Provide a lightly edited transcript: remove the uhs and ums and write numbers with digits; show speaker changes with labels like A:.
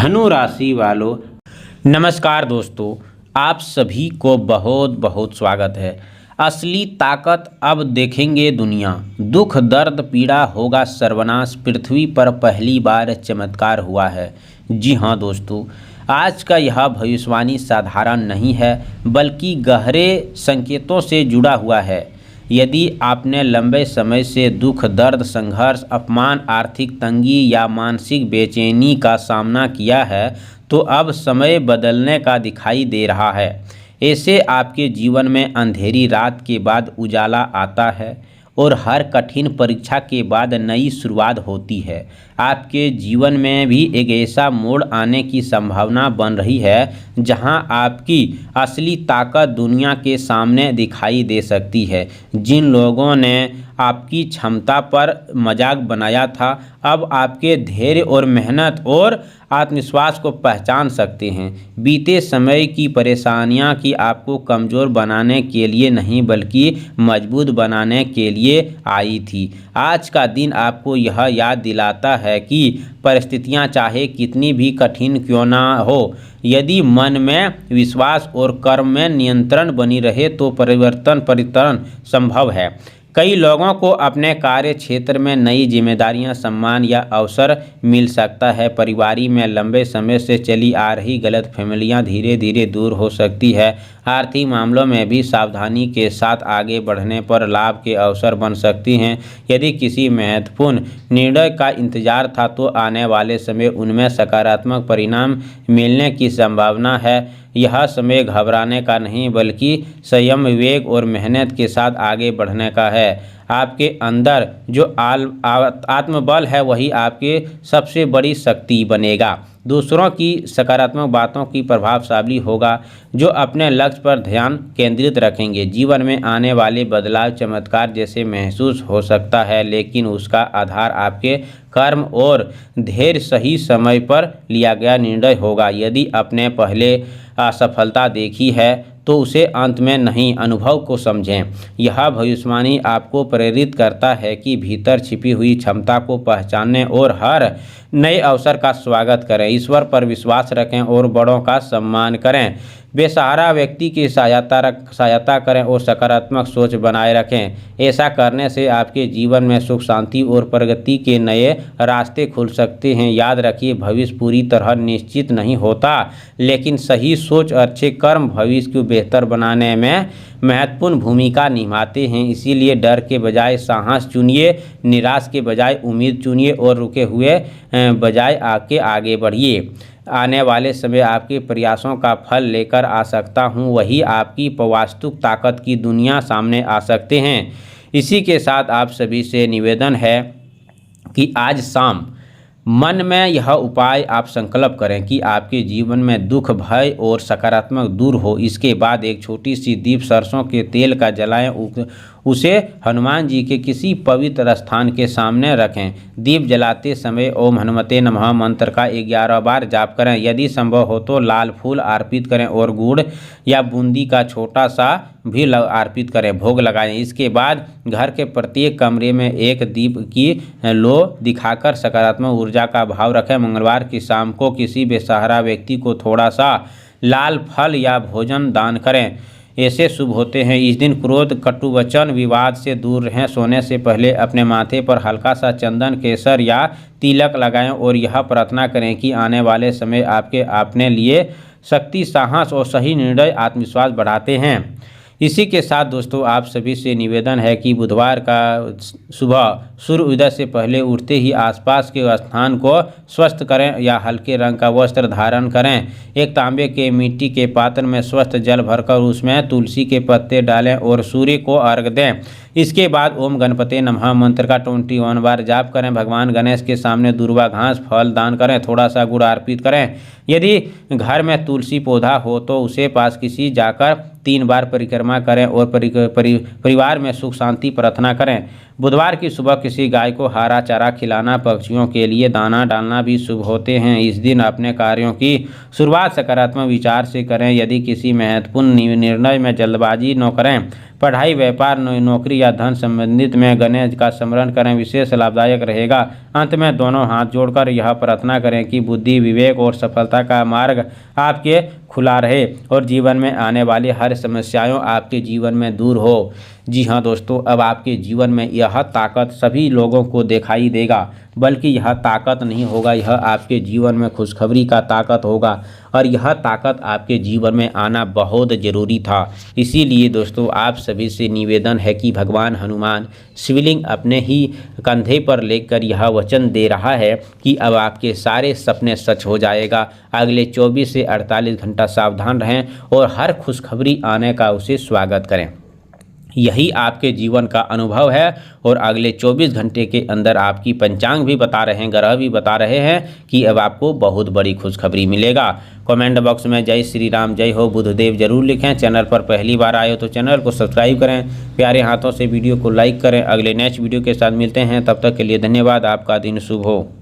A: धनु राशि वालों, नमस्कार दोस्तों। आप सभी को बहुत बहुत स्वागत है। असली ताकत अब देखेंगे दुनिया। दुख दर्द पीड़ा होगा सर्वनाश, पृथ्वी पर पहली बार चमत्कार हुआ है। जी हाँ दोस्तों, आज का यह भविष्यवाणी साधारण नहीं है बल्कि गहरे संकेतों से जुड़ा हुआ है। यदि आपने लंबे समय से दुख दर्द संघर्ष अपमान आर्थिक तंगी या मानसिक बेचैनी का सामना किया है तो अब समय बदलने का दिखाई दे रहा है। ऐसे आपके जीवन में अंधेरी रात के बाद उजाला आता है और हर कठिन परीक्षा के बाद नई शुरुआत होती है। आपके जीवन में भी एक ऐसा मोड़ आने की संभावना बन रही है जहां आपकी असली ताकत दुनिया के सामने दिखाई दे सकती है। जिन लोगों ने आपकी क्षमता पर मजाक बनाया था अब आपके धैर्य और मेहनत और आत्मविश्वास को पहचान सकते हैं। बीते समय की परेशानियां कि आपको कमज़ोर बनाने के लिए नहीं बल्कि मजबूत बनाने के लिए आई थी। आज का दिन आपको यह याद दिलाता है कि परिस्थितियां चाहे कितनी भी कठिन क्यों ना हो, यदि मन में विश्वास और कर्म में नियंत्रण बनी रहे तो परिवर्तन संभव है। कई लोगों को अपने कार्य क्षेत्र में नई जिम्मेदारियां, सम्मान या अवसर मिल सकता है। परिवार में लंबे समय से चली आ रही गलतफहमियां धीरे धीरे दूर हो सकती है। आर्थिक मामलों में भी सावधानी के साथ आगे बढ़ने पर लाभ के अवसर बन सकती हैं। यदि किसी महत्वपूर्ण निर्णय का इंतजार था तो आने वाले समय उनमें सकारात्मक परिणाम मिलने की संभावना है। यह समय घबराने का नहीं बल्कि संयम, विवेक और मेहनत के साथ आगे बढ़ने का है। आपके अंदर जो आत्मबल है वही आपके सबसे बड़ी शक्ति बनेगा। दूसरों की सकारात्मक बातों की प्रभावशाली होगा जो अपने लक्ष्य पर ध्यान केंद्रित रखेंगे। जीवन में आने वाले बदलाव चमत्कार जैसे महसूस हो सकता है लेकिन उसका आधार आपके कर्म और धैर्य सही समय पर लिया गया निर्णय होगा। यदि आपने पहले असफलता देखी है तो उसे अंत में नहीं अनुभव को समझें। यह भविष्यवाणी आपको प्रेरित करता है कि भीतर छिपी हुई क्षमता को पहचानें और हर नए अवसर का स्वागत करें। ईश्वर पर विश्वास रखें और बड़ों का सम्मान करें। बेसहारा व्यक्ति की सहायता करें और सकारात्मक सोच बनाए रखें। ऐसा करने से आपके जीवन में सुख शांति और प्रगति के नए रास्ते खुल सकते हैं। याद रखिए, भविष्य पूरी तरह निश्चित नहीं होता लेकिन सही सोच अच्छे कर्म भविष्य को बेहतर बनाने में महत्वपूर्ण भूमिका निभाते हैं। इसीलिए डर के बजाय साहस चुनिए, निराश के बजाय उम्मीद चुनिए और रुके हुए बजाय आगे बढ़िए। आने वाले समय आपके प्रयासों का फल लेकर आ सकता हूँ, वही आपकी वास्तविक ताकत की दुनिया सामने आ सकते हैं। इसी के साथ आप सभी से निवेदन है कि आज शाम मन में यह उपाय आप संकल्प करें कि आपके जीवन में दुख भय और सकारात्मक दूर हो। इसके बाद एक छोटी सी दीप सरसों के तेल का जलाएं, उसे हनुमान जी के किसी पवित्र स्थान के सामने रखें। दीप जलाते समय ओम हनुमते नमः मंत्र का 11 बार जाप करें। यदि संभव हो तो लाल फूल अर्पित करें और गुड़ या बूंदी का छोटा सा भी अर्पित करें, भोग लगाएं। इसके बाद घर के प्रत्येक कमरे में एक दीप की लो दिखाकर सकारात्मक ऊर्जा का भाव रखें। मंगलवार की शाम को किसी बेसहारा व्यक्ति को थोड़ा सा लाल फल या भोजन दान करें, ऐसे शुभ होते हैं। इस दिन क्रोध, कटु वचन, विवाद से दूर रहें। सोने से पहले अपने माथे पर हल्का सा चंदन, केसर या तिलक लगाएं और यह प्रार्थना करें कि आने वाले समय आपके अपने लिए शक्ति, साहस और सही निर्णय आत्मविश्वास बढ़ाते हैं। इसी के साथ दोस्तों आप सभी से निवेदन है कि बुधवार का सुबह सूर्य उदय से पहले उठते ही आसपास के स्थान को स्वच्छ करें या हल्के रंग का वस्त्र धारण करें। एक तांबे के मिट्टी के पात्र में स्वच्छ जल भरकर उसमें तुलसी के पत्ते डालें और सूर्य को अर्घ दें। इसके बाद ओम गणपते नमः मंत्र का 21 बार जाप करें। भगवान गणेश के सामने दूर्वा घास फल दान करें, थोड़ा सा गुड़ अर्पित करें। यदि घर में तुलसी पौधा हो तो उसे पास किसी जाकर 3 बार परिक्रमा करें और परिवार में सुख शांति प्रार्थना करें। बुधवार की सुबह किसी गाय को हरा चारा खिलाना, पक्षियों के लिए दाना डालना भी शुभ होते हैं। इस दिन अपने कार्यों की शुरुआत सकारात्मक विचार से करें। यदि किसी महत्वपूर्ण निर्णय में जल्दबाजी न करें। पढ़ाई, व्यापार, नौकरी या धन संबंधित में गणेश का स्मरण करें, विशेष लाभदायक रहेगा। अंत में दोनों हाथ जोड़कर यह प्रार्थना करें कि बुद्धि, विवेक और सफलता का मार्ग आपके खुला रहे और जीवन में आने वाली हर समस्याएं आपके जीवन में दूर हो। जी हाँ दोस्तों, अब आपके जीवन में यह ताकत सभी लोगों को दिखाई देगा, बल्कि यह ताकत नहीं होगा, यह आपके जीवन में खुशखबरी का ताकत होगा और यह ताकत आपके जीवन में आना बहुत ज़रूरी था। इसीलिए दोस्तों, आप सभी से निवेदन है कि भगवान हनुमान शिवलिंग अपने ही कंधे पर लेकर यह वचन दे रहा है कि अब आपके सारे सपने सच हो जाएगा। अगले 24 से 48 घंटा सावधान रहें और हर खुशखबरी आने का उसे स्वागत करें। यही आपके जीवन का अनुभव है और अगले 24 घंटे के अंदर आपकी पंचांग भी बता रहे हैं, ग्रह भी बता रहे हैं कि अब आपको बहुत बड़ी खुशखबरी मिलेगा। कमेंट बॉक्स में जय श्री राम, जय हो बुद्धदेव जरूर लिखें। चैनल पर पहली बार आए हो तो चैनल को सब्सक्राइब करें, प्यारे हाथों से वीडियो को लाइक करें। अगले नेक्स्ट वीडियो के साथ मिलते हैं, तब तक के लिए धन्यवाद। आपका दिन शुभ हो।